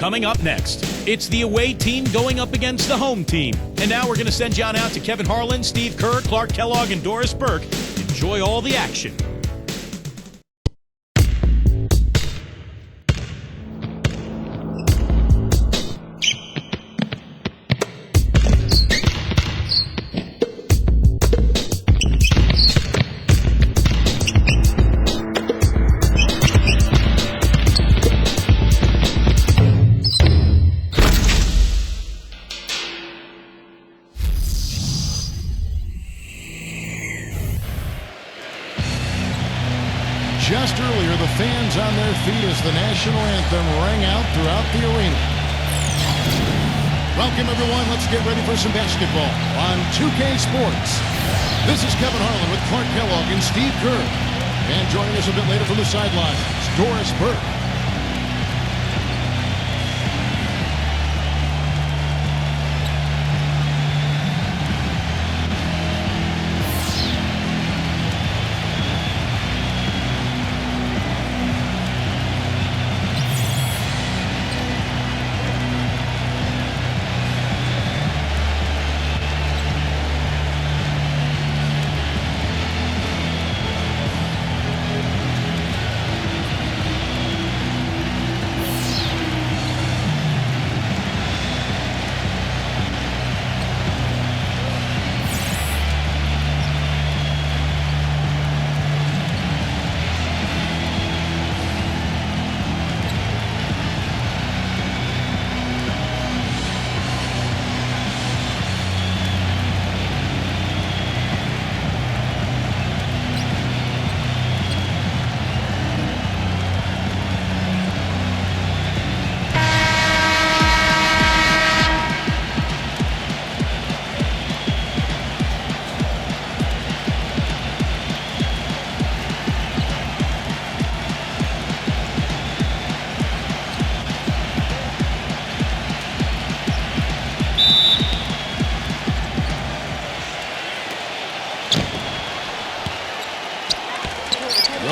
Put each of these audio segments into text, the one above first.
Coming up next, it's the away team going up against the home team. And now we're going to send John out to Kevin Harlan, Steve Kerr, Clark Kellogg, and Doris Burke. Enjoy all the action. Just earlier, the fans on their feet as the national anthem rang out throughout the arena. Welcome, everyone. Let's get ready for some basketball on 2K Sports. This is Kevin Harlan with Clark Kellogg and Steve Kerr. And joining us a bit later from the sidelines, Doris Burke.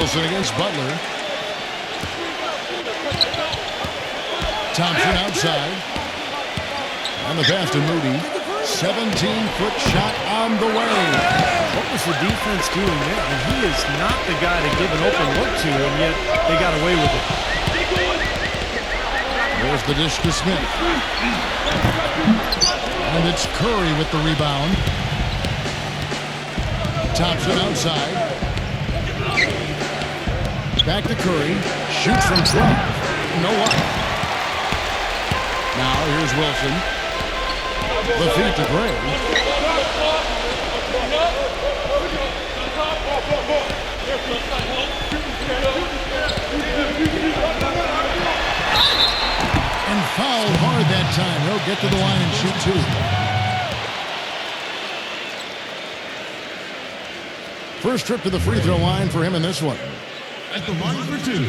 Wilson against Butler. Thompson outside. On the pass to Moody. 17-foot shot on the way. What was the defense doing there? And he is not the guy to give an open look to, and yet they got away with it. There's the dish to Smith. And it's Curry with the rebound. Thompson outside. Back to Curry. Shoots from 12. No luck. Now here's Wilson. The feed to Gray. And fouled hard that time. He'll get to the line and shoot two. First trip to the free throw line for him in this one. At the line for two.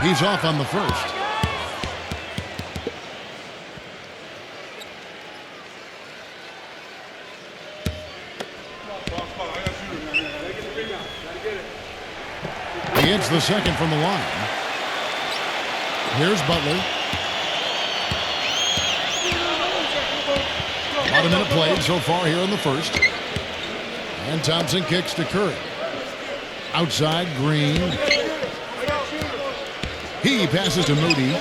He's off on the first. He hits the second from the line. Here's Butler. About a minute played so far here in the first. And Thompson kicks to Curry. Outside, Green. He passes to Moody.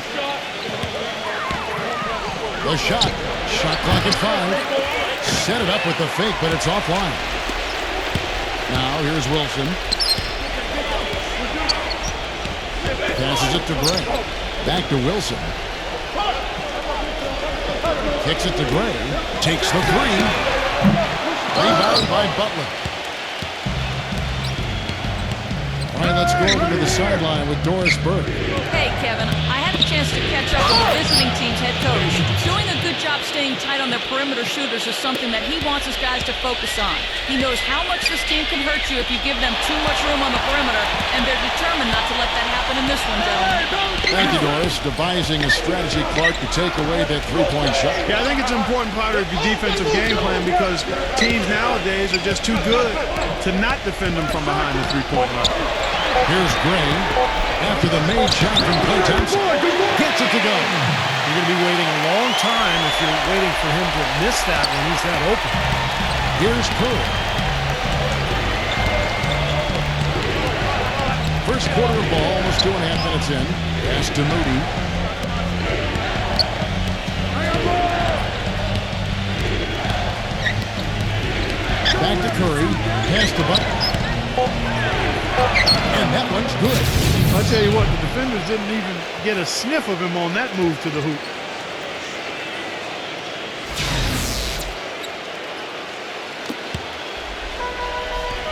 The shot. Shot clock at 5. Set it up with the fake, but it's offline. Now here's Wilson. Passes it to Gray. Back to Wilson. Kicks it to Gray. Takes the three. Rebound by Butler. All right, let's go over to the sideline with Doris Burke. Hey, Kevin. I had a chance to catch up with the visiting team's head coach. Doing a good job staying staying tight on their perimeter shooters is something that he wants his guys to focus on. He knows how much this team can hurt you if you give them too much room on the perimeter, and they're determined not to let that happen in this one, gentlemen. Thank you, Doris. Devising a strategy, Clark, to take away that three-point shot. Yeah, I think it's an important part of your defensive game plan because teams nowadays are just too good to not defend them from behind the three-point line. Here's Gray after the made shot from Klay Thompson. Gets it to go. You're going to be waiting a long time if you're waiting for him to miss that when he's that open. Here's Peril. First quarter of ball, almost 2.5 minutes in. Pass to Moody. Back to Curry. Pass to Butler. And that one's good. I'll tell you what, the defenders didn't even get a sniff of him on that move to the hoop.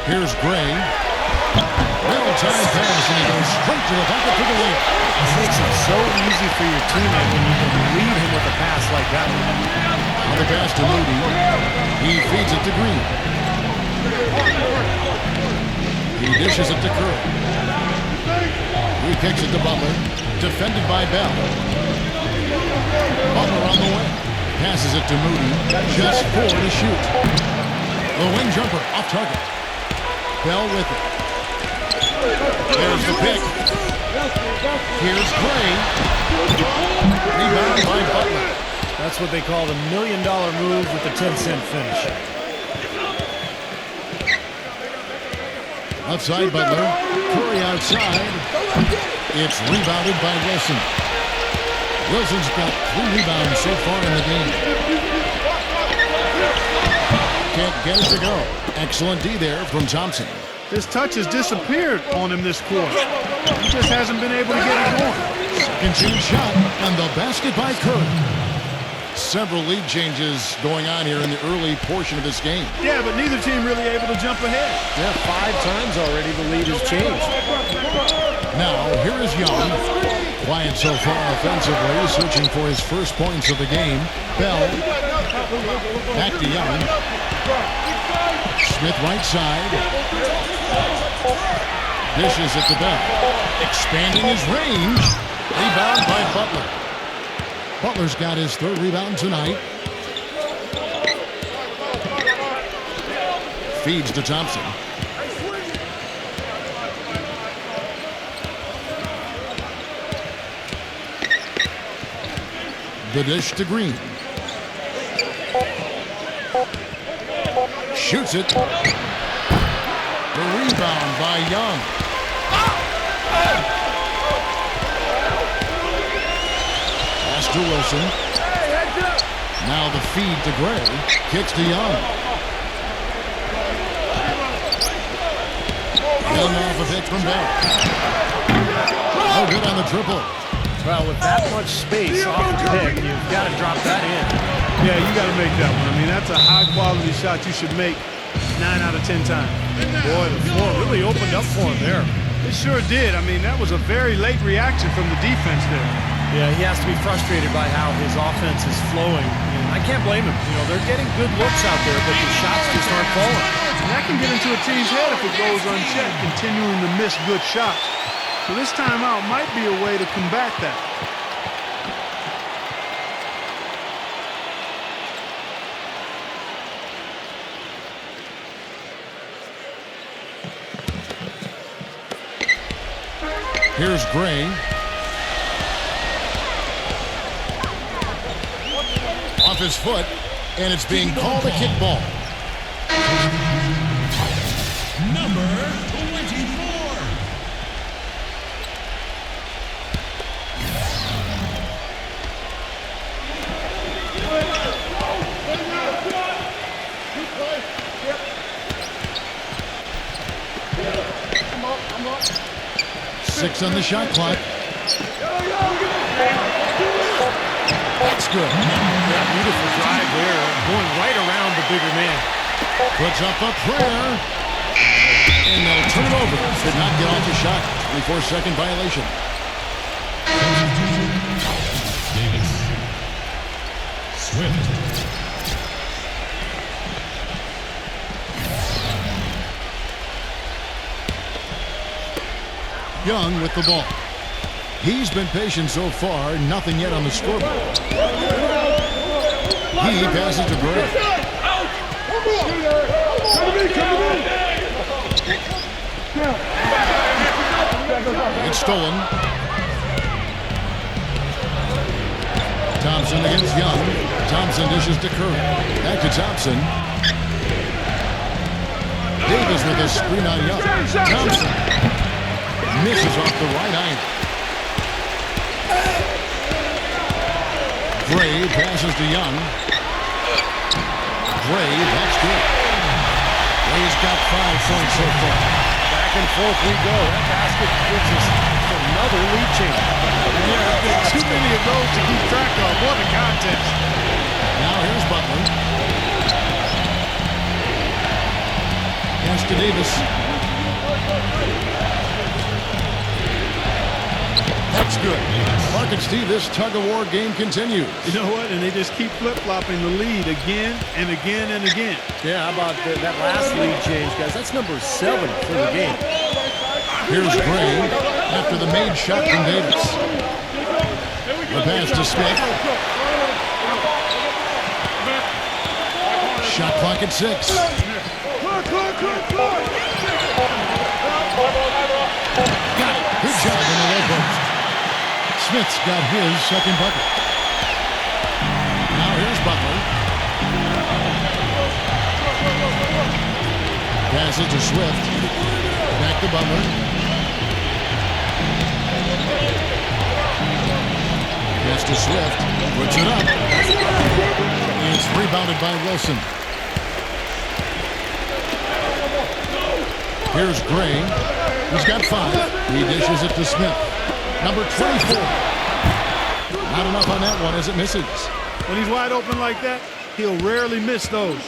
Here's Gray. Well-timed pass, and he goes straight to the bucket for the lead. It makes it so easy for your teammate when you can lead him with a pass like that. On the pass to Moody. He feeds it to Green. He dishes it to Curry. He kicks it to Butler. Defended by Bell. Butler on the way. Passes it to Moody. Just 4 to shoot. The wing jumper off target. Bell with it. There's the pick. Here's Gray. Rebound by Butler. That's what they call the $1 million move with the 10-cent finish. Outside Butler. Curry outside. It's rebounded by Wilson. Wilson's got 3 rebounds so far in the game. Can't get it to go. Excellent D there from Thompson. His touch has disappeared on him this quarter. He just hasn't been able to get it going. Second chance shot, and the basket by Curry. Several lead changes going on here in the early portion of this game. Yeah, but neither team really able to jump ahead. Yeah, 5 times already the lead has changed. Now, here is Young. Quiet so far offensively, searching for his first points of the game. Bell. Back to Young. Smith right side. Dishes it to Bell. Expanding his range. Rebound by Butler. Butler's got his 3rd rebound tonight. Feeds to Thompson. The dish to Green. Shoots it. The rebound by Young. Pass to Wilson. Now the feed to Gray. Kicks to Young. Young off a pick from Bell. Oh, good on the triple. Well, with that much space off the pick, you've got to drop that in. Yeah, you got to make that one. I mean, that's a high-quality shot you should make 9 out of 10 times. Boy, the floor really opened up for him there. It sure did. I mean, that was a very late reaction from the defense there. Yeah, he has to be frustrated by how his offense is flowing. And I can't blame him. You know, they're getting good looks out there, but the shots just aren't falling. And that can get into a team's head if it goes unchecked, continuing to miss good shots. So this timeout might be a way to combat that. Here's Gray. Off his foot, and it's being called a kickball. Number 24. Six on the shot clock. That's good. That beautiful drive there, going right around the bigger man. Puts up a prayer. And they'll turn it over. Did not get off the shot. 24-second violation. Davis. Swift. Young with the ball. He's been patient so far, nothing yet on the scoreboard. He passes to Gray. It's stolen. Thompson against Young. Thompson dishes to Curry. Back to Thompson. Davis with a screen on Young. Thompson misses off the right iron. Gray passes to Young. Gray, that's good. Gray's got 5 points so far. Back and forth we go. That basket gives us another lead change. Yeah, too many of those to keep track of. What a contest. Now here's Butler. Pass to Davis. That's good. Mark and Steve, this tug-of-war game continues. You know what? And they just keep flip-flopping the lead again and again and again. Yeah, how about that last lead change, guys? That's number 7 for the game. Here's Gray after the made shot from Davis. The pass to Smith. Shot clock at 6. Got it. Good job in the low post. Smith's got his second bucket. Now here's Butler. Passes to Swift. Back to Butler. Pass to Swift. Puts it up. It's rebounded by Wilson. Here's Gray. He's got 5. He dishes it to Smith. Number 24. Not enough on that one as it misses. When he's wide open like that, he'll rarely miss those.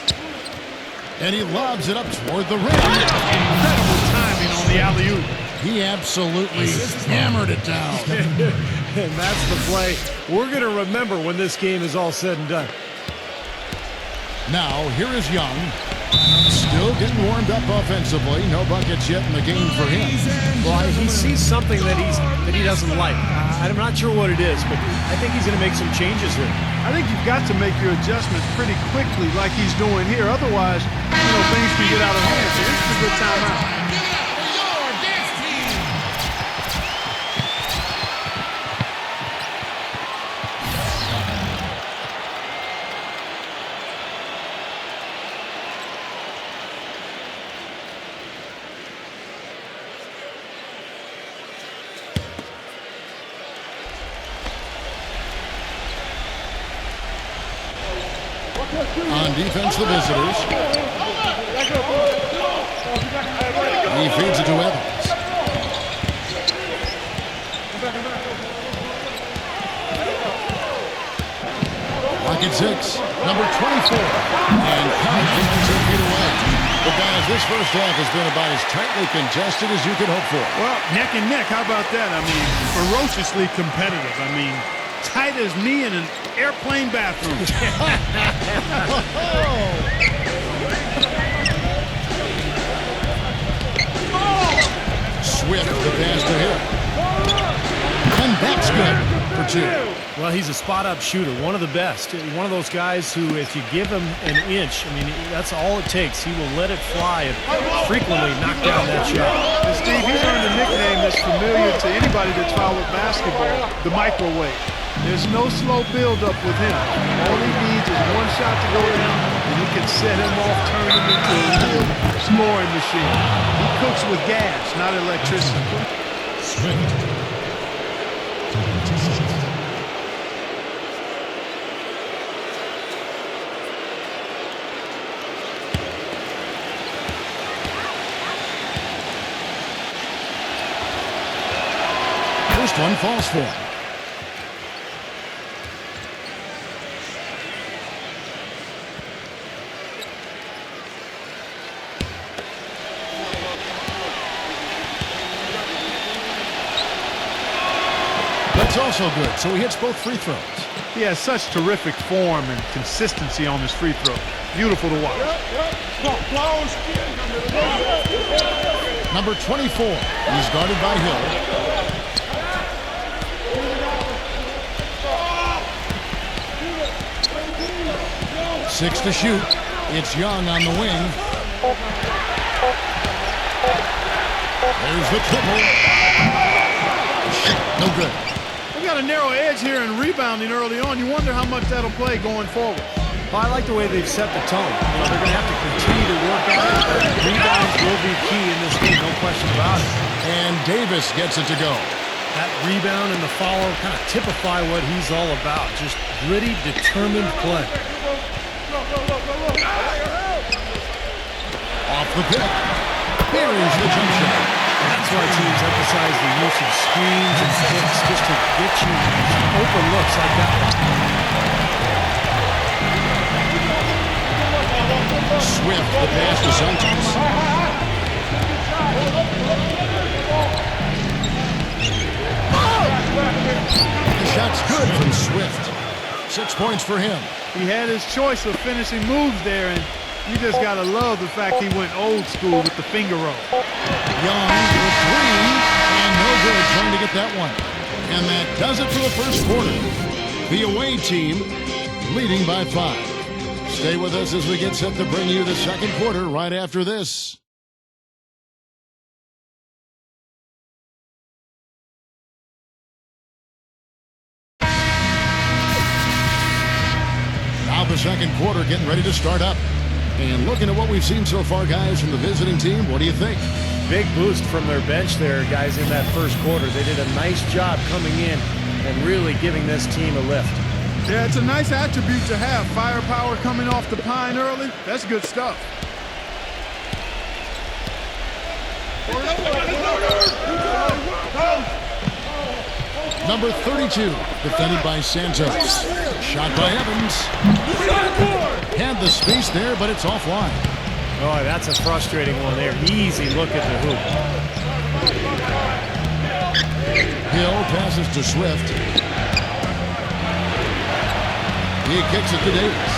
And he lobs it up toward the rim. Incredible timing on the alley-oop. He absolutely hammered it down. And that's the play we're going to remember when this game is all said and done. Now, here is Young. Still getting warmed up offensively. No buckets yet in the game for him. Well, he sees something that he doesn't like. I'm not sure what it is, but I think he's going to make some changes here. I think you've got to make your adjustments pretty quickly like he's doing here. Otherwise, things can get out of hand. So this is a good timeout. On defense, the visitors. He feeds it to Evans. Pocket 6, number 24. And count 52 feet away. But guys, this first half has been about as tightly contested as you could hope for. Well, neck and neck, how about that? I mean, ferociously competitive. I mean, tight as me in an airplane bathroom. Swift, the pass to him. And that's good for 2. Well, he's a spot-up shooter, one of the best. One of those guys who, if you give him an inch, I mean, that's all it takes. He will let it fly and frequently knock down that shot. And Steve, he's earned a nickname that's familiar to anybody that's followed basketball, the microwave. There's no slow build-up with him. All he needs is one shot to go down, and he can set him off, turn him into a real scoring machine. He cooks with gas, not electricity. Swift. First one falls for him. That's also good, so he hits both free throws. He has such terrific form and consistency on his free throw. Beautiful to watch. Number 24. He's guarded by Hill. Six to shoot. It's Young on the wing. There's the triple. Shot, no good. We got a narrow edge here in rebounding early on. You wonder how much that'll play going forward. Well, I like the way they've set the tone. They're going to have to continue to work on it, but rebounds will be key in this game, no question about it. And Davis gets it to go. That rebound and the follow kind of typify what he's all about. Just gritty, determined play. Off the pick. Here is the jump shot. That's why teams emphasize the use of screens and picks just to get you open looks like that one. Swift, the pass to Santos. The shot's good from Swift. 6 points for him. He had his choice of finishing moves there, and you just got to love the fact he went old school with the finger roll. Young with three, and no good trying to get that one. And that does it for the first quarter. The away team leading by 5. Stay with us as we get set to bring you the second quarter right after this. Now the second quarter getting ready to start up. And looking at what we've seen so far, guys, from the visiting team, what do you think? Big boost from their bench there, guys, in that first quarter. They did a nice job coming in and really giving this team a lift. Yeah, it's a nice attribute to have. Firepower coming off the pine early. That's good stuff. Number 32, defended by Santos. Shot by Evans. Had the space there, but it's offline. Oh, that's a frustrating one there. Easy look at the hoop. Hill passes to Swift. He kicks it to Davis.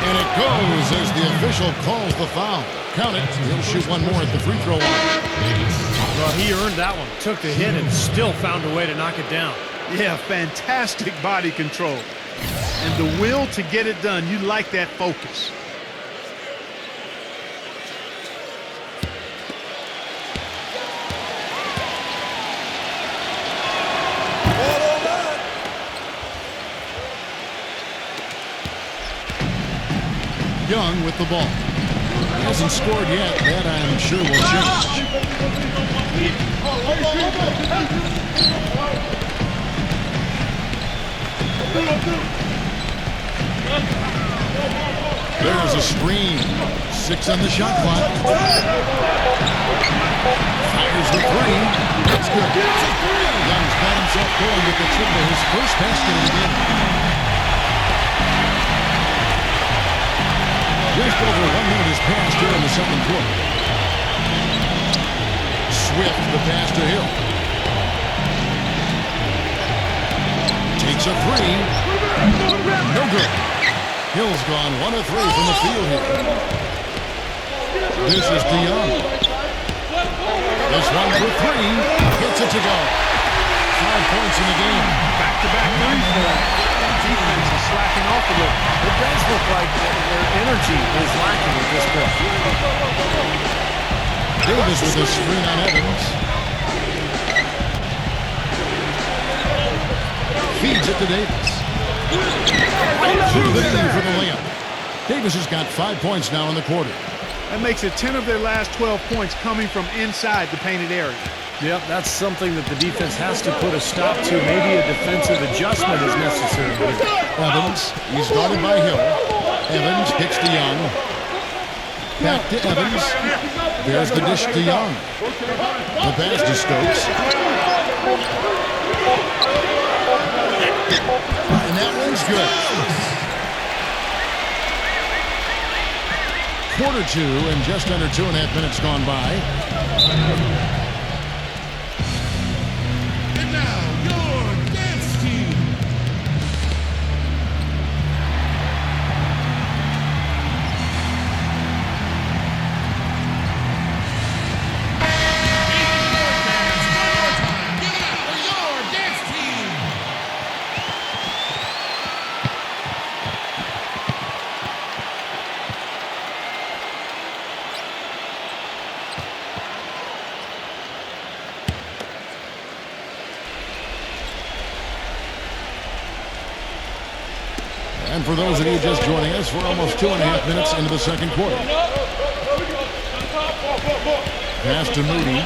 And it goes as the official calls the foul. Count it. He'll shoot one more at the free throw line. Well, he earned that one. Took the hit and still found a way to knock it down. Yeah, fantastic body control. And the will to get it done. You like that focus. Young with the ball. He hasn't scored yet. That I'm sure will change. There's a screen. 6 on the shot clock. Fires the three. That's good. Young's got himself going with the triple, his first basket of the game. Just over 1 minute has passed here in the second quarter. Swift, the pass to Hill. Takes a three. No good. Hill's gone 1 of 3 from the field here. This is DeYoung. This one for 3. Gets it to go. 5 points in the game. Back-to-back threes for him. Defense is slacking off a little. It does look like their energy is lacking at this point. Davis with a screen on Evans. Feeds it to Davis. Through the knee for the layup. Davis has got 5 points now in the quarter. That makes it 10 of their last 12 points coming from inside the painted area. Yep, that's something that the defense has to put a stop to. Maybe a defensive adjustment is necessary here. Evans, he's guarded by Hill. Evans kicks to Young. Back to Evans. There's the dish to Young. The pass to Stokes. And that one's good. Quarter 2 and just under 2.5 minutes gone by. And now, your dance team. And for those of you just joining us, we're almost 2.5 minutes into the second quarter. Pass to Moody.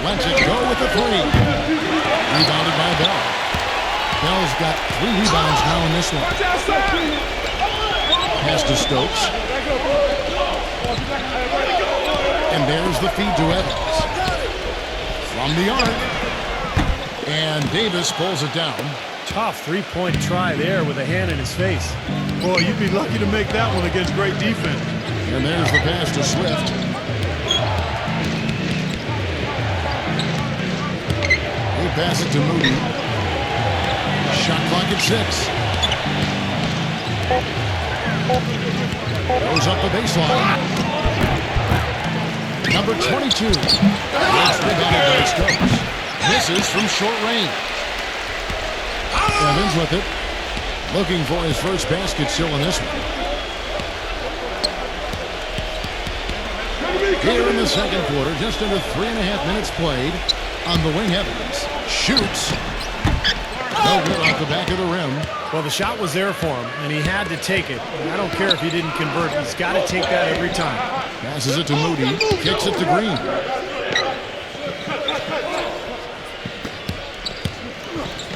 Lets it go with the three. Rebounded by Bell. Bell's got 3 rebounds now in this one. Pass to Stokes. And there's the feed to Evans. From the arc. And Davis pulls it down. Tough three-point try there with a hand in his face. Boy, you'd be lucky to make that one against great defense. And there's the pass to Swift. He'll pass it to Moody. Shot clock at 6. Goes up the baseline. Number 22. It's rebounded by Stokes. Misses from short range. Evans with it. Looking for his first basket still in this one. Here in the second quarter, just under 3.5 minutes played on the wing. Evans shoots. No good off the back of the rim. Well, the shot was there for him, and he had to take it. And I don't care if he didn't convert. He's got to take that every time. Passes it to Moody. Kicks it to Green.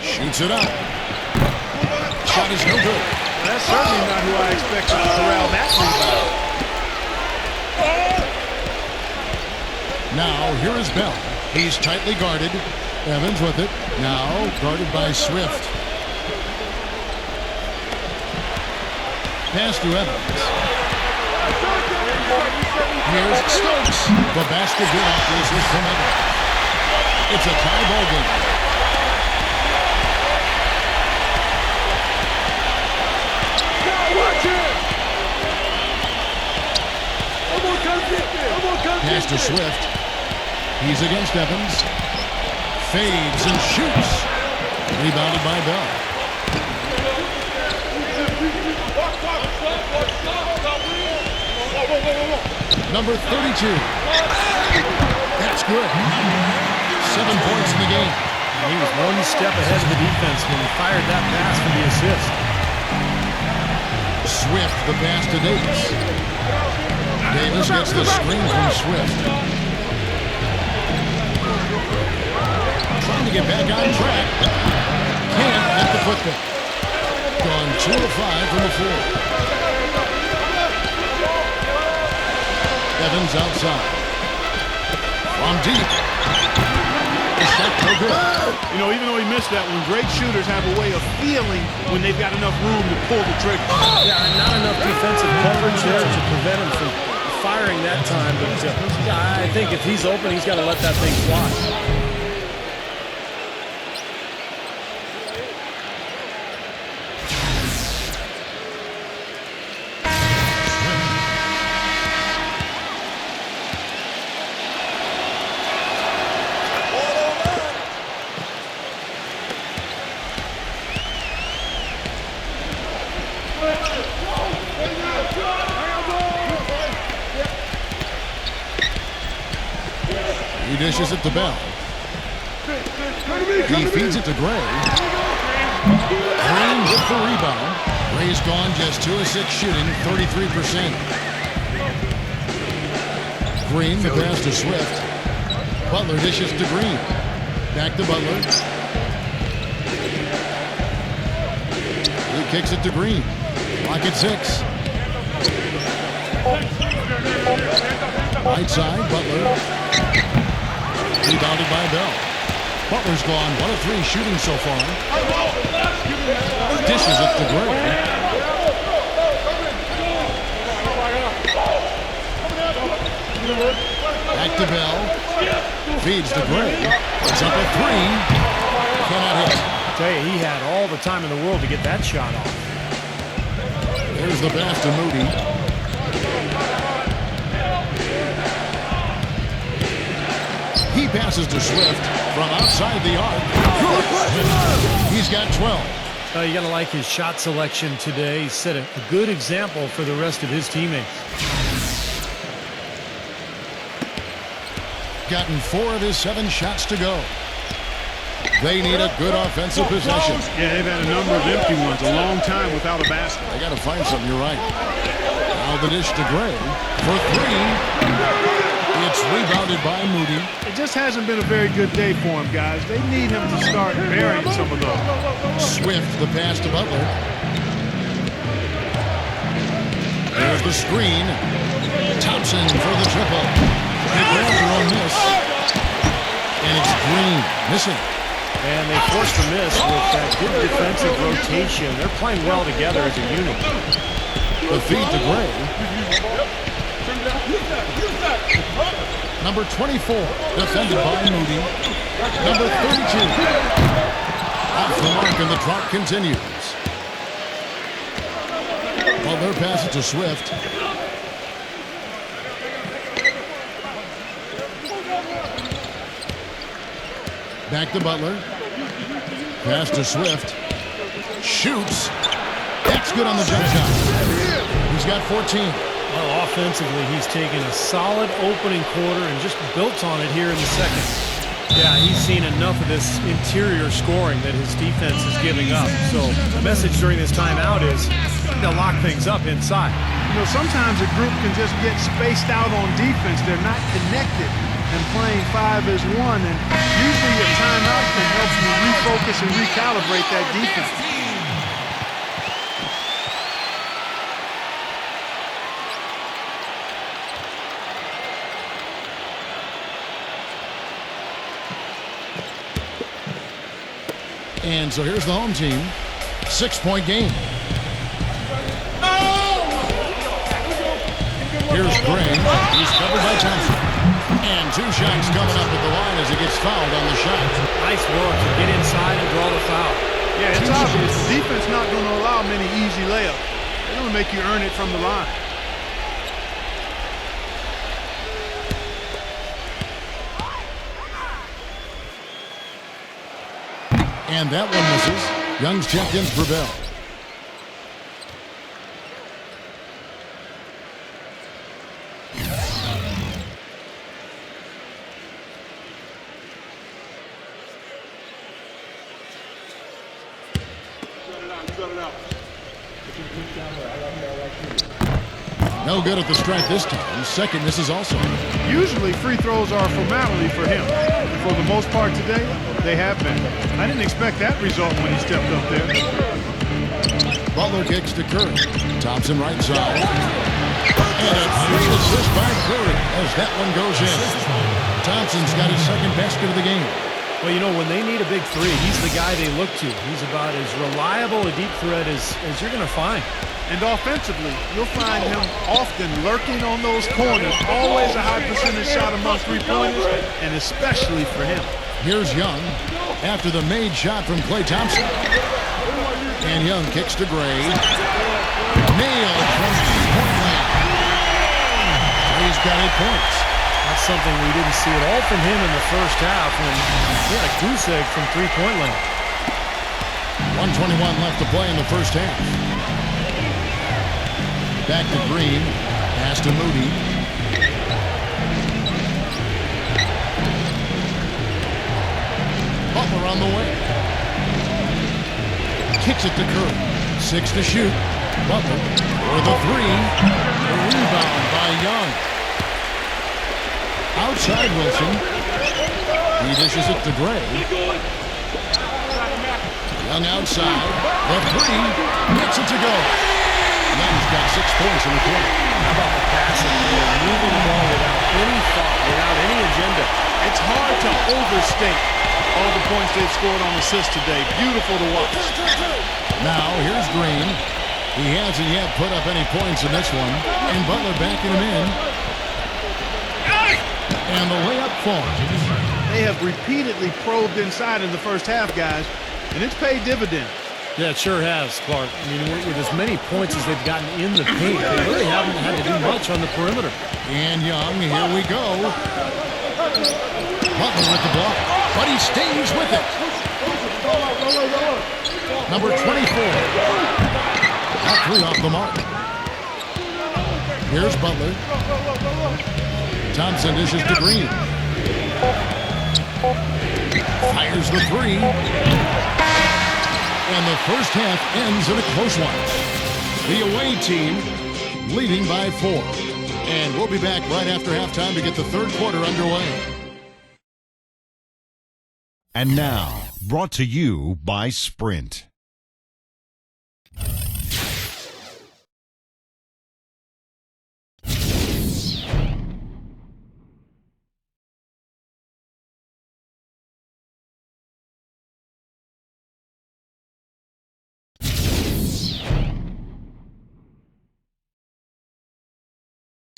Shoots it up. Shot is no good. That's certainly not who I expected to corral that rebound. Now, here is Bell. He's tightly guarded. Evans with it. Now, guarded by Swift. Pass to Evans. Here's Stokes. The basket good off the assist from Evans. It's a tie ball game. Pass to Swift. He's against Evans. Fades and shoots. Rebounded by Bell. Number 32. That's good. 7 points in the game. And he was one step ahead of the defense when he fired that pass for the assist. Swift, the pass to Davis. Davis gets the screen from Swift. Trying to get back on track. Can't at the putback. Gone 2 of 5 from the floor. Evans outside. From deep. The shot no good. You know, even though he missed that one, great shooters have a way of feeling when they've got enough room to pull the trigger. Yeah, not enough defensive coverage there to prevent him from firing that time. But I think if he's open, he's got to let that thing fly. He dishes it to Bell. He feeds it to Gray. Green with the rebound. Gray's gone just 2 of 6 shooting, 33%. Green, the pass to Swift. Butler dishes to Green. Back to Butler. He kicks it to Green. Clock at 6. Right side, Butler. Rebounded by Bell. Butler's gone 1 of 3 shooting so far. Dishes it to Gray. Back to Bell. Feeds to Gray. It's up a 3. Cannot hit. I tell you, he had all the time in the world to get that shot off. There's the pass to Moody. He passes to Swift from outside the arc. He's got 12. You got to like his shot selection today. He set a good example for the rest of his teammates. Gotten 4 of his 7 shots to go. They need a good offensive possession. Yeah, they've had a number of empty ones, a long time without a basket. They got to find something, you're right. Now the dish to Gray for three. It's rebounded by Moody. It just hasn't been a very good day for him, guys. They need him to start burying some of those. Swift, the pass to Butler. There's the screen. Thompson for the triple. He grabs her on miss. And it's Green missing. And they forced the miss with that good defensive rotation. They're playing well together as a unit. The feed to Gray. Number 24, defended by Moody. Number 32. Off the mark, and the drought continues. Well, their pass it to Swift. Back to Butler. Pass to Swift. Shoots. That's good on the jump shot. He's got 14. Well, offensively, he's taken a solid opening quarter and just built on it here in the second. Yeah, he's seen enough of this interior scoring that his defense is giving up. So the message during this timeout is to lock things up inside. You know, sometimes a group can just get spaced out on defense. They're not connected and playing 5 as 1. And usually a timeout can help you refocus and recalibrate that defense. And so here's the home team. 6-point game. Here's Gray. He's covered by Thompson. And 2 shots coming up at the line as he gets fouled on the shot. Nice work to get inside and draw the foul. Yeah, it's obvious. The defense not going to allow many easy layups. They're going to make you earn it from the line. And that one misses. Young's checked in for Bell. No good at the strike this time. Second misses also. Usually free throws are a formality for him. For the most part today, they have been. I didn't expect that result when he stepped up there. Butler kicks to Curry. Thompson right side. And a great assist by Curry as that one goes in. Thompson's got his second basket of the game. Well, you know, when they need a big three, he's the guy they look to. He's about as reliable a deep threat as you're going to find. And offensively, you'll find him often lurking on those corners. Always a high percentage shot among three-pointers, and especially for him. Here's Young after the made shot from Klay Thompson. And Young kicks to Gray. Nailed from 3-point land. He's got 8 points. That's something we didn't see at all from him in the first half when he had a goose egg from 3-point land. 1:21 left to play in the first half. Back to Green. Pass to Moody. Butler on the way. Kicks it to Curry. 6 to shoot. Butler for the 3. The rebound by Young. Outside Wilson. He dishes it to Gray. Young outside. The 3. Gets it to go. Young's got 6 points in the quarter. How about the passing? They're moving the ball without any thought, without any agenda. It's hard to overstate all the points they've scored on assists today. Beautiful to watch. Now, here's Green. He hasn't yet put up any points in this one. And Butler backing him in. And the layup falls. They have repeatedly probed inside in the first half, guys, and it's paid dividends. Yeah, it sure has, Clark. I mean, with as many points as they've gotten in the paint, they really haven't had to do much on the perimeter. And Young, here we go. Butler with the block, but he stays with it. Number 24. That 3 off the mark. Here's Butler. Thompson dishes to Green. Fires the three. And the first half ends in a close one. The away team leading by 4. And we'll be back right after halftime to get the third quarter underway. And now, brought to you by Sprint.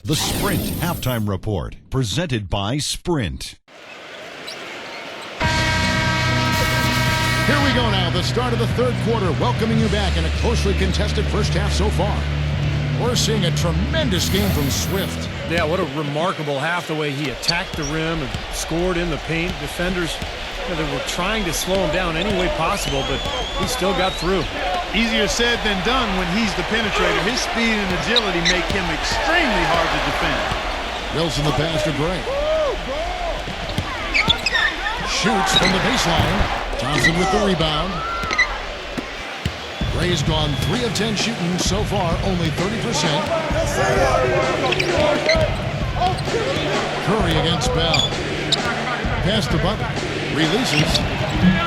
The Sprint Halftime Report, presented by Sprint. Here we go now, the start of the third quarter, welcoming you back in a closely contested first half so far. We're seeing a tremendous game from Swift. Yeah, what a remarkable half, the way he attacked the rim and scored in the paint. Defenders, they were trying to slow him down any way possible, but he still got through. Easier said than done when he's the penetrator. His speed and agility make him extremely hard to defend. Wilson the pass to Gray. Shoots from the baseline. Thompson with the rebound. Gray's gone 3 of 10 shooting so far, only 30%. Curry against Bell. Pass to Butler. Releases. The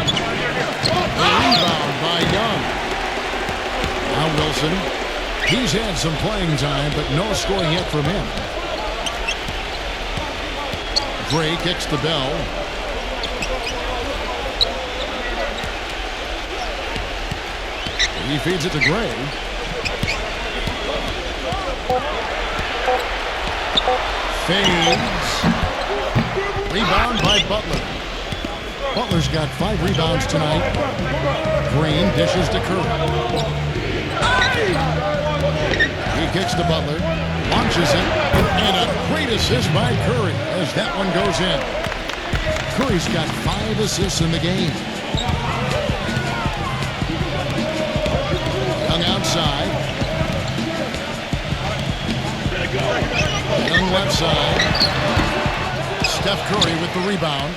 rebound by Young. Now Wilson. He's had some playing time, but no scoring yet from him. Gray kicks to Bell. He feeds it to Gray. Fades. Rebound by Butler. Butler's got 5 rebounds tonight. Green dishes to Curry. He kicks to Butler. Launches it. And a great assist by Curry as that one goes in. Curry's got 5 assists in the game. Young outside. Young left side. Steph Curry with the rebound.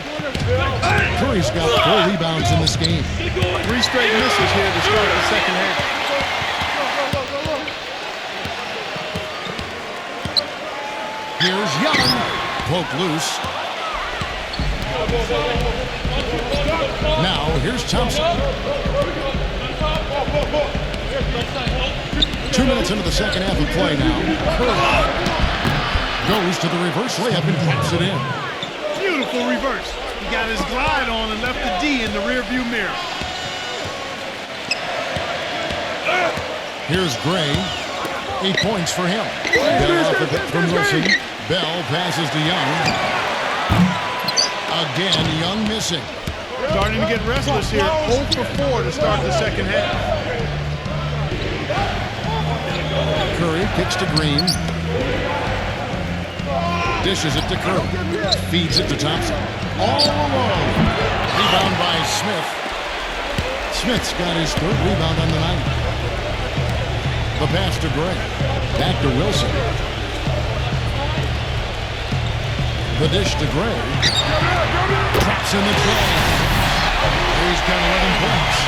Curry's got 4 rebounds in this game. 3 straight misses here to start the second half. Here's Young. Poke loose. Now here's Thompson. 2 minutes into the second half of play now. Curry goes to the reverse layup and taps it in. Beautiful reverse. He got his glide on and left the D in the rearview mirror. Here's Gray. 8 points for him. Bell off a bit from Wilson. Bell passes to Young. Again, Young missing. Starting to get restless here. 0 for 4 to start the second half. Curry kicks to Green. Dishes it to Curry. Feeds it to Thompson. All alone. Rebound by Smith. Smith's got his 3rd rebound on the night. The pass to Gray. Back to Wilson. The dish to Gray. Traps in the tray. He's got 11 points.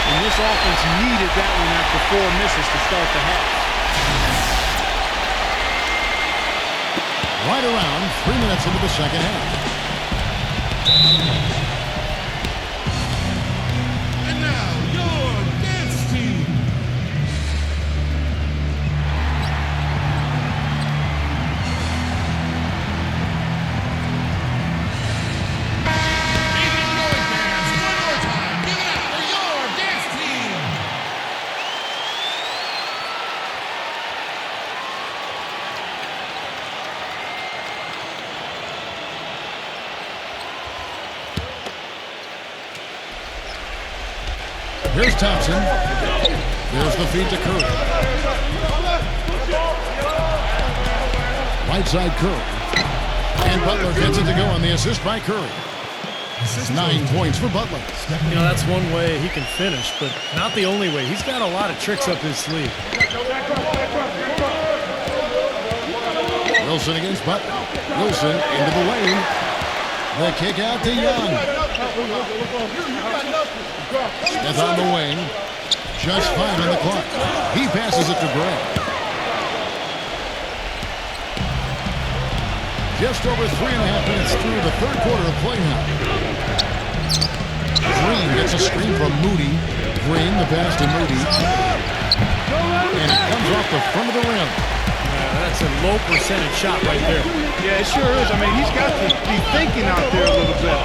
And this offense needed that one after 4 misses to start the half. Right around 3 minutes into the second half. And now, your dance team. Here's Thompson. There's the feed to Curry. Right side Curry. And Butler gets it to go on the assist by Curry. 9 points for Butler. You know, that's one way he can finish, but not the only way. He's got a lot of tricks up his sleeve. Wilson against Butler. Wilson into the lane. The kick out to Young. Smith on the wing. Just 5 on the clock. He passes it to Gray. Just over 3.5 minutes through the third quarter of play now. Green gets a screen from Moody. Green, the pass to Moody. And it comes off the front of the rim. That's a low percentage shot right there. Yeah, it sure is. I mean, he's got to be thinking out there a little bit.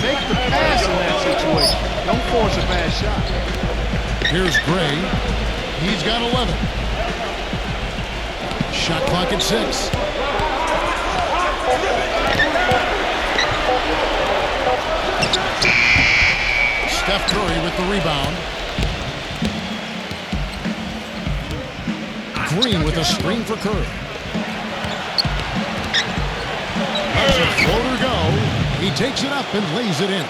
Make the pass in that situation. Don't force a bad shot. Here's Gray. He's got 11. Shot clock at 6. Steph Curry with the rebound. Green with a screen for Curry. Lets a floater go. He takes it up and lays it in.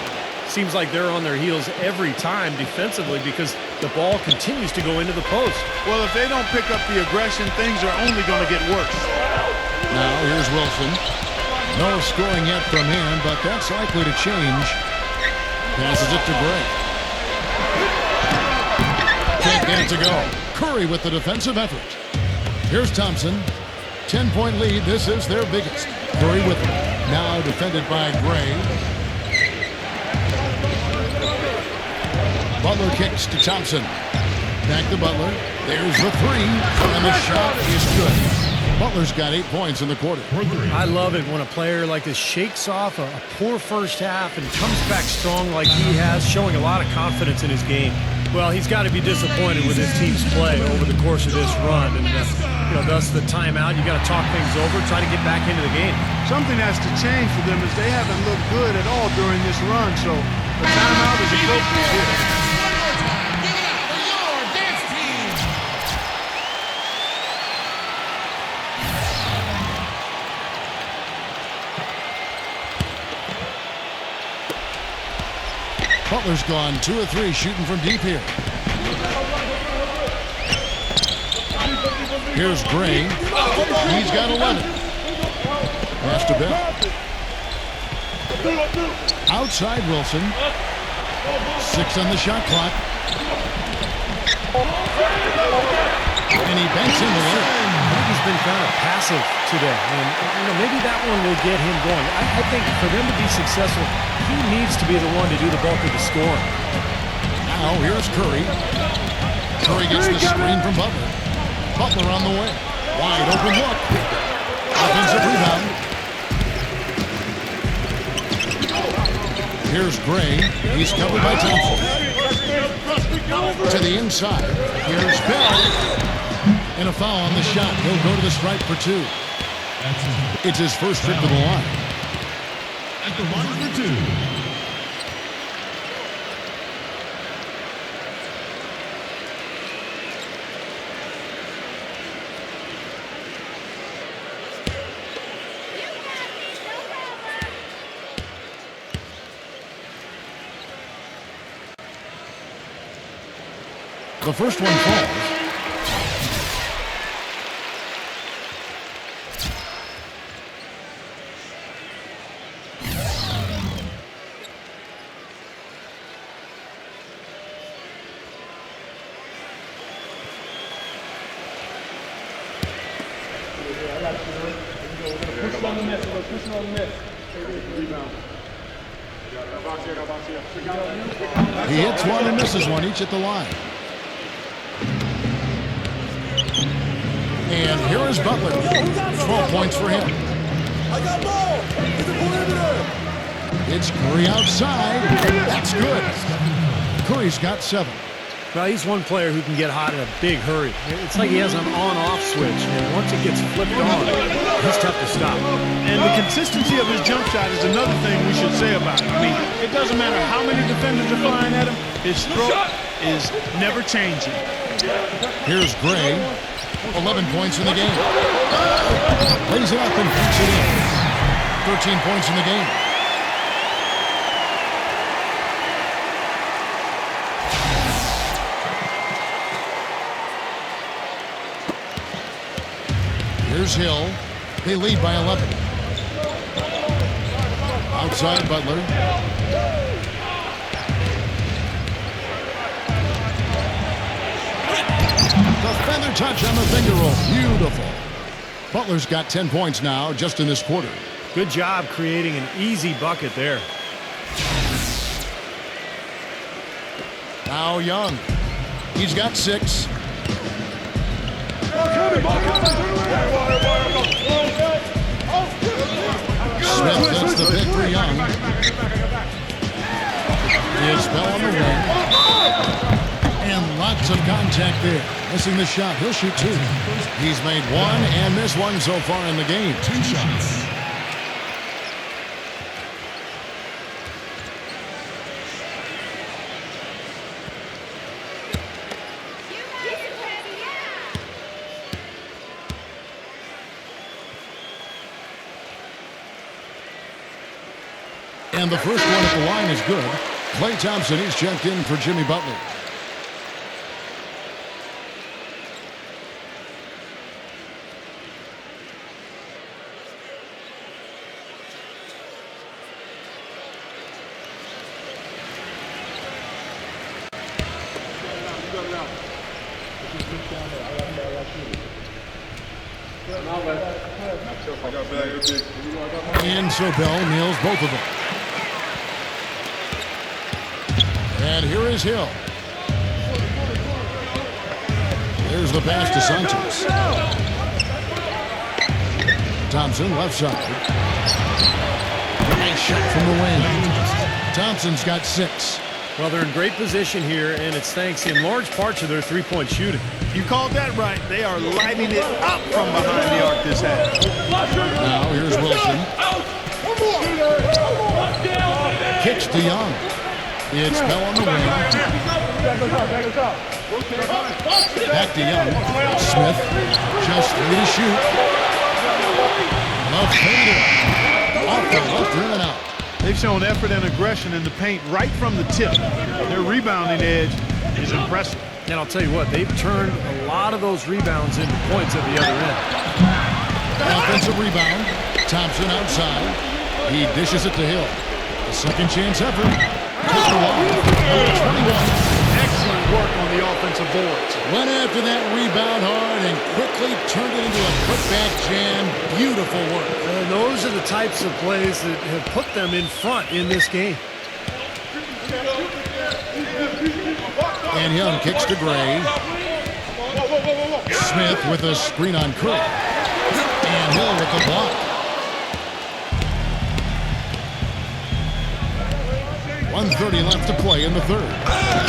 Seems like they're on their heels every time defensively because the ball continues to go into the post. Well, if they don't pick up the aggression, things are only going to get worse. Now here's Wilson. No scoring yet from him, but that's likely to change. Passes it to Gray. Can't get it to go. Curry with the defensive effort. Here's Thompson. 10-point lead. This is their biggest. Curry with it. Now defended by Gray. Butler kicks to Thompson. Back to Butler. There's the 3. And the shot is good. Butler's got 8 points in the quarter. I love it when a player like this shakes off a poor first half and comes back strong like he has, showing a lot of confidence in his game. Well, he's got to be disappointed with his team's play over the course of this run. And, thus the timeout. You got to talk things over, try to get back into the game. Something has to change for them as they haven't looked good at all during this run. So the timeout is appropriate here. Butler's gone 2 of 3 shooting from deep here. Here's Gray. He's got 11. Pass to Bell. Outside Wilson. 6 on the shot clock. And he banks in the lane. I think he's been kind of passive today. And maybe that one will get him going. I think for them to be successful, he needs to be the one to do the bulk of the scoring. Now here's Curry. Curry gets the screen from Butler. Butler on the way. Wide open look. Offensive rebound. Here's Gray. He's covered by Thompson. To the inside. Here's Bell. And a foul on the shot. He'll go to the stripe for 2. It's his first trip to the line. At the line for 2. The first one falls. He hits one and misses one, each at the line. And here is Butler. 12 points for him. I got ball. It's a perimeter. It's Curry outside. That's good. Curry's got 7. Well, he's one player who can get hot in a big hurry. It's like he has an on-off switch, and once it gets flipped on, he's tough to stop. And the consistency of his jump shot is another thing we should say about him. I mean, it doesn't matter how many defenders are flying at him, his stroke is never changing. Here's Gray. 11 points in the game. Lays it up and puts it in. 13 points in the game. Here's Hill. They lead by 11. Outside Butler. touch on the finger roll. Beautiful. Butler's got 10 points now just in this quarter. Good job creating an easy bucket there. Now Young. He's got 6. Smith gets the pick for Young. His bell on the wing. And lots of contact there. Missing the shot. He'll shoot 2. He's made 1 and missed 1 so far in the game. 2 shots. And the first one at the line is good. Klay Thompson, he's checked in for Jimmy Butler. And so Bell nails both of them. And here is Hill. There's the pass to Santos. Thompson left side. Nice shot from the wing. Thompson's got 6. Well, they're in great position here, and it's thanks in large part to their three-point shooting. You called that right. They are lighting it up from behind the arc this half. Now here's Wilson. Kicks to Young. It's Bell on the wing. Back to Young. Smith just free to shoot. Love fader. Off the left rim and out. They've shown effort and aggression in the paint right from the tip. Their rebounding edge is impressive. And I'll tell you what, they've turned a lot of those rebounds into points at the other end. Offensive rebound. Thompson outside. He dishes it to Hill. A second chance effort. Took the wall. Number 21. Excellent work on the offensive boards. Went after that rebound hard and quickly turned it into a putback jam. Beautiful work. And those are the types of plays that have put them in front in this game. And Young kicks to Gray. Smith with a screen on Curry. And Hill with the block. 1:30 left to play in the third.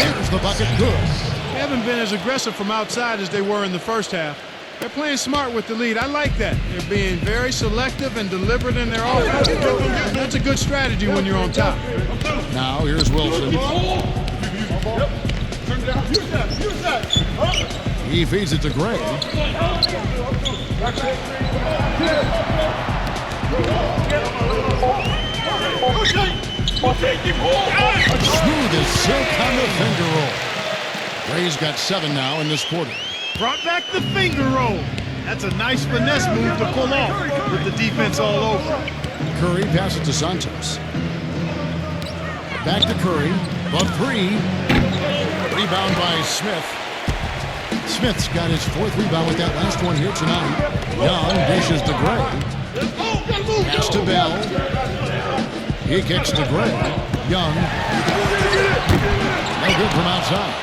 Here's the bucket, good. They haven't been as aggressive from outside as they were in the first half. They're playing smart with the lead. I like that. They're being very selective and deliberate in their offense. That's a good strategy when you're on top. Now here's Wilson. He feeds it to Gray. Smooth as silk on the finger roll. Gray's got 7 now in this quarter. Brought back the finger roll. That's a nice finesse move to pull off with the defense all over. Curry passes to Santos. Back to Curry. The 3. Rebound by Smith. Smith's got his 4th rebound with that last one here tonight. Young dishes to Gray. Pass to Bell. He kicks to Gray. Young. No good from outside.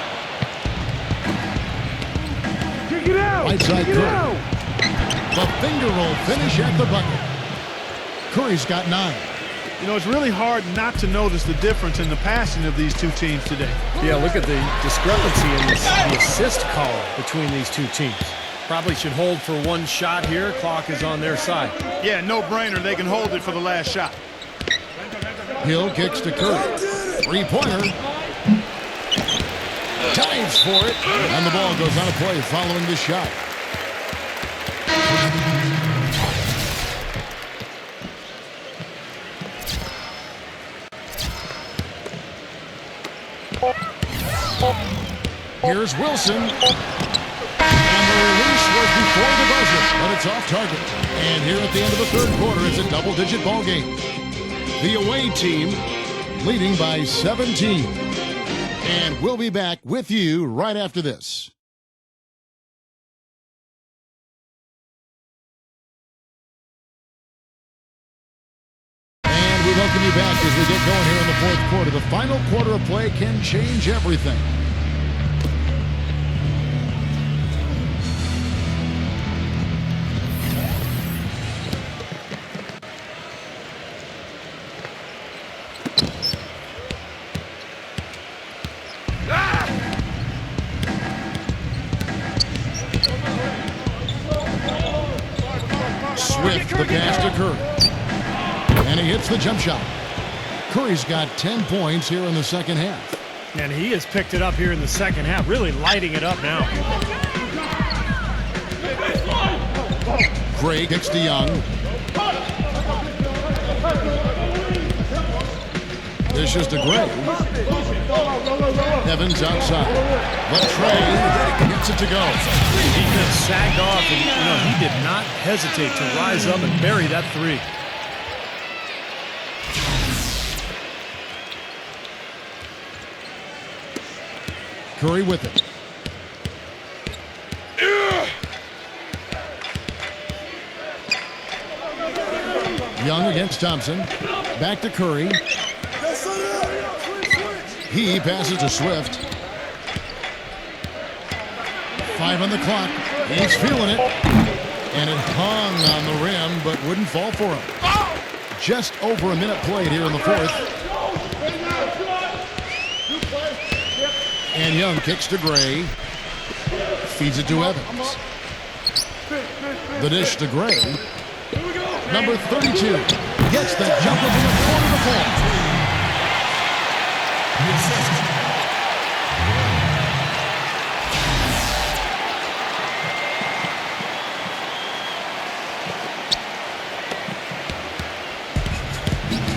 Right side Curry. The finger roll finish at the bucket. Curry's got 9. You know, it's really hard not to notice the difference in the passing of these two teams today. Yeah, look at the discrepancy in the assist column between these two teams. Probably should hold for one shot here. Clock is on their side. Yeah, no-brainer. They can hold it for the last shot. Hill kicks to Curry. Three-pointer. Dives for it. And the ball goes out of play following the shot. Here's Wilson. And the release was before the buzzer, but it's off target. And here at the end of the third quarter, it's a double-digit ball game. The away team leading by 17. And we'll be back with you right after this. we welcome you back as we get going here in the fourth quarter. The final quarter of play can change everything. Swift, the pass to Curry. And he hits the jump shot. Curry's got 10 points here in the second half. And he has picked it up here in the second half, really lighting it up now. Gray kicks to Young. This is to Gray. Evans outside. But Trey gets it to go. Defense sagged off, and he did not hesitate to rise up and bury that three. Curry with it. Young against Thompson. Back to Curry. He passes to Swift. 5 on the clock. He's feeling it. And it hung on the rim, but wouldn't fall for him. Just over a minute played here in the fourth. And Young kicks to Gray. Feeds it to Evans. The dish to Gray. Number 32 gets the jumper from the corner to fall.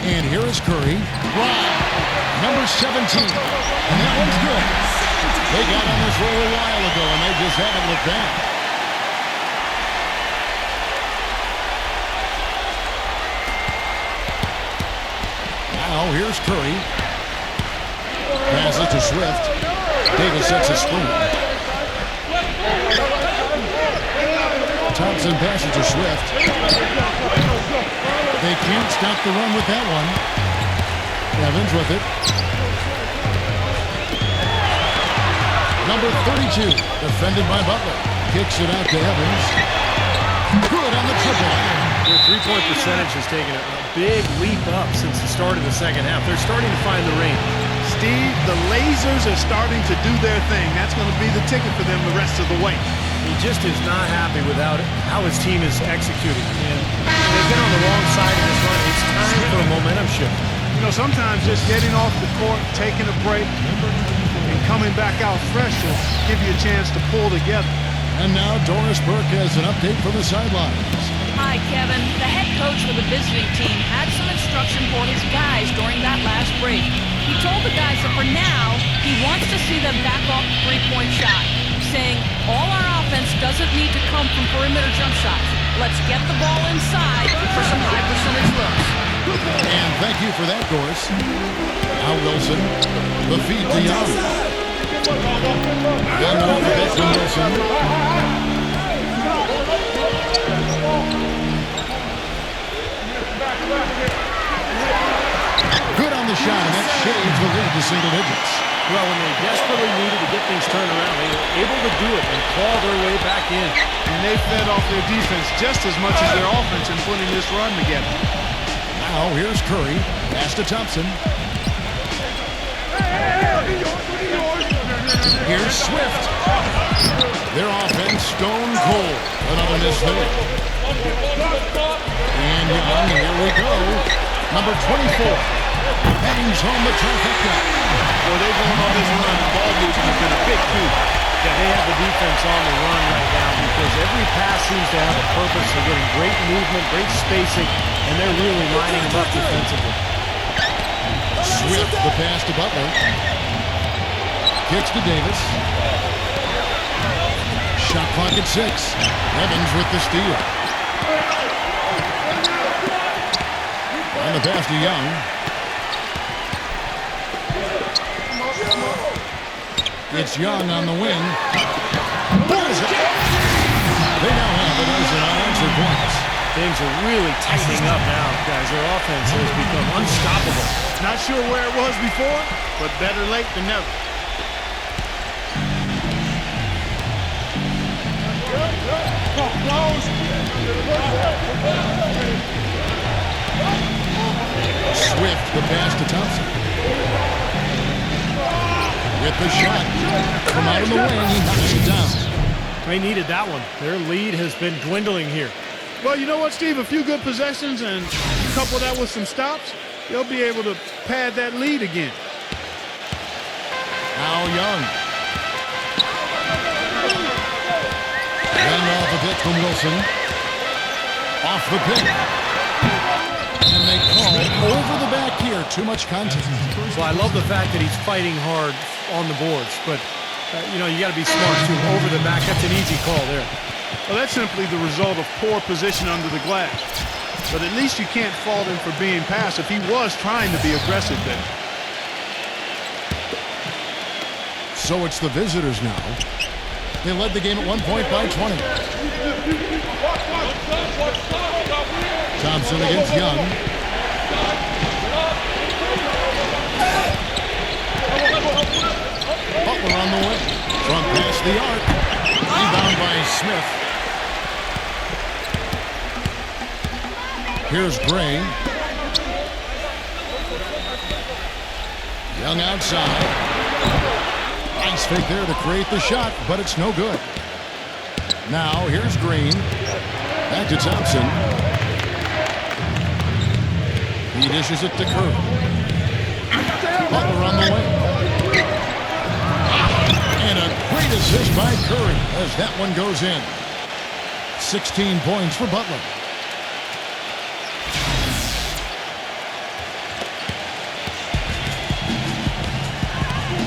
And here is Curry. Wow. Number 17. And that one's good. They got on this roll a while ago, and they just haven't looked back. Now here's Curry. Passes to Swift. Davis sets a screen. Thompson passes to Swift. They can't stop the run with that one. Evans with it. Number 32, defended by Butler. Kicks it out to Evans. Good on the triple. Their three-point percentage has taken a big leap up since the start of the second half. They're starting to find the range. Steve, the lasers are starting to do their thing. That's going to be the ticket for them the rest of the way. He just is not happy with how his team is executing. And they've been on the wrong side of this run. It's time for a momentum shift. Sometimes just getting off the court, taking a break, and coming back out fresh will give you a chance to pull together. And now Doris Burke has an update from the sidelines. Hi, Kevin. The head coach for the visiting team had some instruction for his guys during that last break. He told the guys that for now, he wants to see them back off the three-point shot, saying all our offense doesn't need to come from perimeter jump shots. Let's get the ball inside for some high-percentage looks. And thank you for that, Doris. Now Wilson, the feed to Young. Young off the bench from Wilson. Good on the shot, and that shades the lead to single digits. Well, when they desperately needed to get things turned around, they were able to do it and claw their way back in. And they fed off their defense just as much as their offense in putting this run together. Now here's Curry. Pass to Thompson. Here's Swift. Their offense stone cold. Another miss there. And Young, here we go. Number 24. Bangs home the trifecta. Well, they're going on this run. The ball movement has been a big coup. Yeah, they have the defense on the run right now because every pass seems to have a purpose. They're getting great movement, great spacing, and they're really lining them up defensively. Swift, the pass to Butler. Kicks to Davis. Shot clock at 6. Evans with the steal. And the pass to Young. It's Young on the wing. They now have it as an unanswered points. Things things are really tightening up now, guys. Their offense has become unstoppable. Not sure where it was before, but better late than never. Swift, the pass to Thompson. With the shot. From out of the wing, he knocks it down. They needed that one. Their lead has been dwindling here. Well, you know what, Steve? A few good possessions and you couple that with some stops, they'll be able to pad that lead again. Now Young. Young off a bit from Wilson. Off the pick. And they call over the back here. Too much contact. Well, I love the fact that he's fighting hard on the boards, but you know, you got to be smart too. Over the back, that's an easy call there. Well, that's simply the result of poor position under the glass. But at least you can't fault him for being passive. He was trying to be aggressive there. So it's the visitors now. They led the game at 1 point by 20. Thompson against Young. Butler on the way. From past the arc. Rebound by Smith. Here's Gray. Young outside. Nice fake there to create the shot, but it's no good. Now here's Green. Back to Thompson. He dishes it to Curry. Butler on the way. And a great assist by Curry as that one goes in. 16 points for Butler.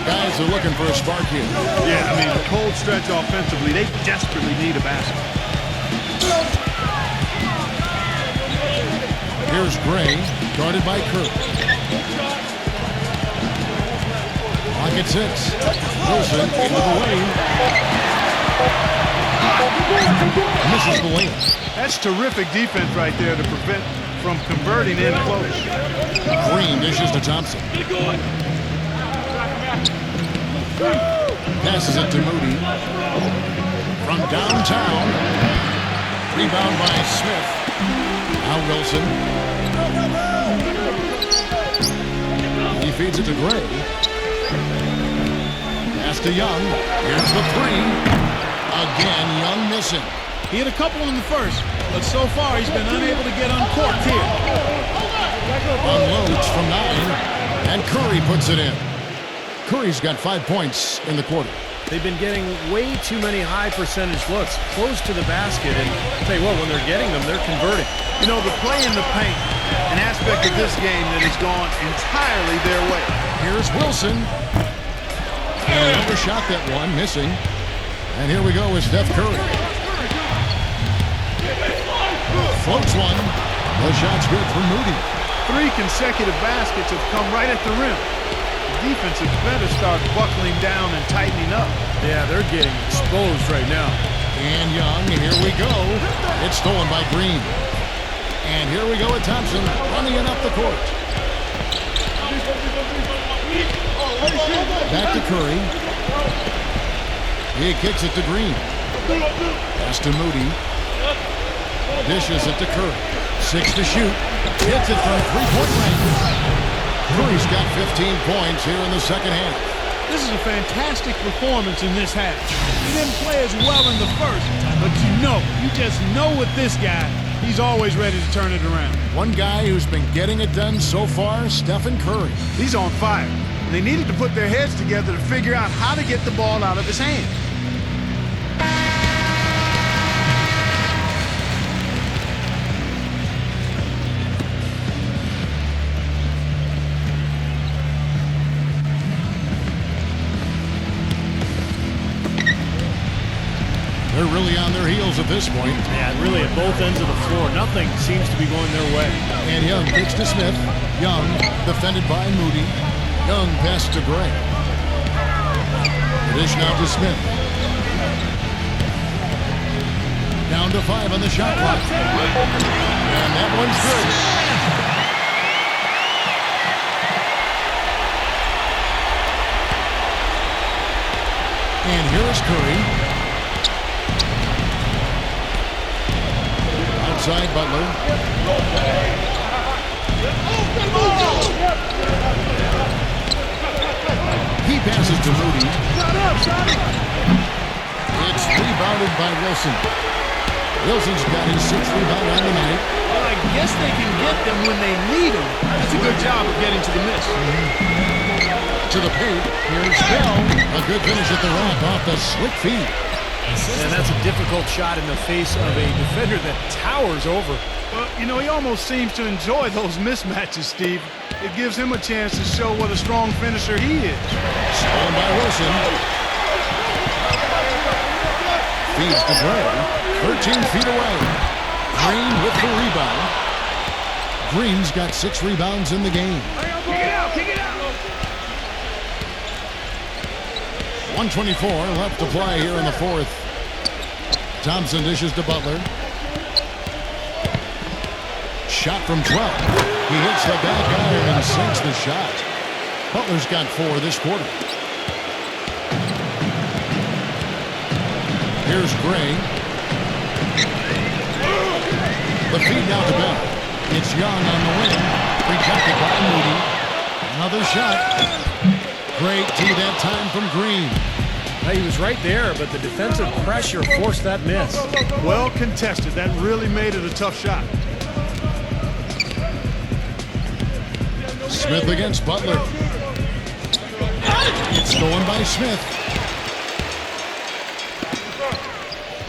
Guys are looking for a spark here. Yeah, I mean, a cold stretch offensively. They desperately need a basket. Here's Gray, guarded by Curry. Pocket 6. Wilson into the lane. Misses the lane. That's terrific defense right there to prevent from converting in close. Green dishes to Thompson. Passes it to Moody. From downtown. Rebound by Smith. Now Wilson. He feeds it to Gray. Pass to Young. Here's the three. Again, Young missing. He had a couple in the first, but so far he's been unable to get uncorked here. Unloads from 9. And Curry puts it in. Curry's got 5 points in the quarter. They've been getting way too many high percentage looks close to the basket, and I'll tell you what, when they're getting them, they're converting. You know, the play in the paint, an aspect of this game that has gone entirely their way. Here's Wilson. And overshot that one, missing. And here we go with Steph Curry. Floats one. The shot's good for Moody. 3 consecutive baskets have come right at the rim. Defense had better start buckling down and tightening up. Yeah, they're getting exposed right now. And Young, here we go. It's stolen by Green. And here we go with Thompson running it up the court. Back to Curry. He kicks it to Green. Pass to Moody. Dishes it to Curry. 6 to shoot. Hits it from 3-point range. Curry's got 15 points here in the second half. This is a fantastic performance in this half. He didn't play as well in the first, but you just know with this guy, he's always ready to turn it around. One guy who's been getting it done so far, Stephen Curry. He's on fire. They needed to put their heads together to figure out how to get the ball out of his hands. They're really on their heels at this point. Yeah, really at both ends of the floor. Nothing seems to be going their way. And Young kicks to Smith. Young defended by Moody. Young pass to Gray. The dish now to Smith. Down Down to 5 on the shot clock. And that one's good. And here is Curry. Outside Butler. He passes to Moody. It's rebounded by Wilson. Wilson's got his 6th rebound on the night. Well, I guess they can get them when they need them. That's a good job of getting to the miss. To the paint. Here's Bell. A good finish at the rack off the slick feed. And that's a difficult shot in the face of a defender that towers over. Well, you know, he almost seems to enjoy those mismatches, Steve. It gives him a chance to show what a strong finisher he is. Stolen by Wilson. Feeds to Gray. 13 feet away. Green with the rebound. Green's got 6 rebounds in the game. Kick it out, kick it out. 1:24 left to play here in the 4th. Thompson dishes to Butler. Shot from 12. He hits the back iron and sinks the shot. Butler's got 4 this quarter. Here's Gray. The feed now to Bell. It's Young on the wing. Rejected by Moody. Another shot. Great D that time from Green. Now, he was right there, but the defensive pressure forced that miss. Well contested. That really made it a tough shot. Smith against Butler. It's stolen by Smith.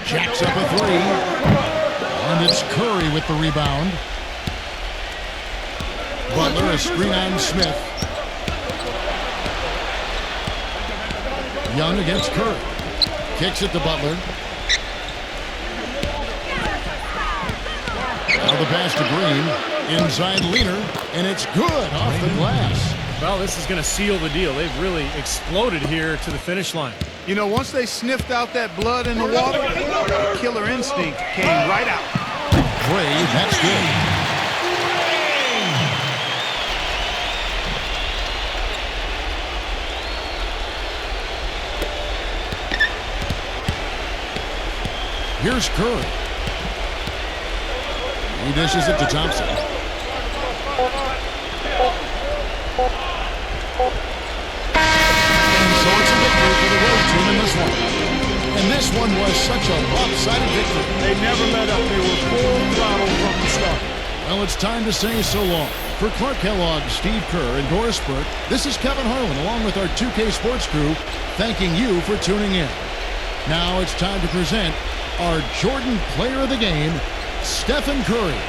Jacks up a 3. And it's Curry with the rebound. Butler a screen on Smith. Young against Curry. Kicks it to Butler. Now the pass to Green. Inside Leaner. And it's good off the glass. Well, this is going to seal the deal. They've really exploded here to the finish line. You know, once they sniffed out that blood in the water, the killer instinct came right out. Gray, that's good. Here's Curry. He dishes it to Thompson. And so it's a victory for the road team in this one. And this one was such a lopsided victory. They never let up. They were full throttle from the start. Well, it's time to say so long. For Clark Kellogg, Steve Kerr, and Doris Burke, this is Kevin Harlan along with our 2K Sports crew thanking you for tuning in. Now it's time to present our Jordan Player of the Game, Stephen Curry.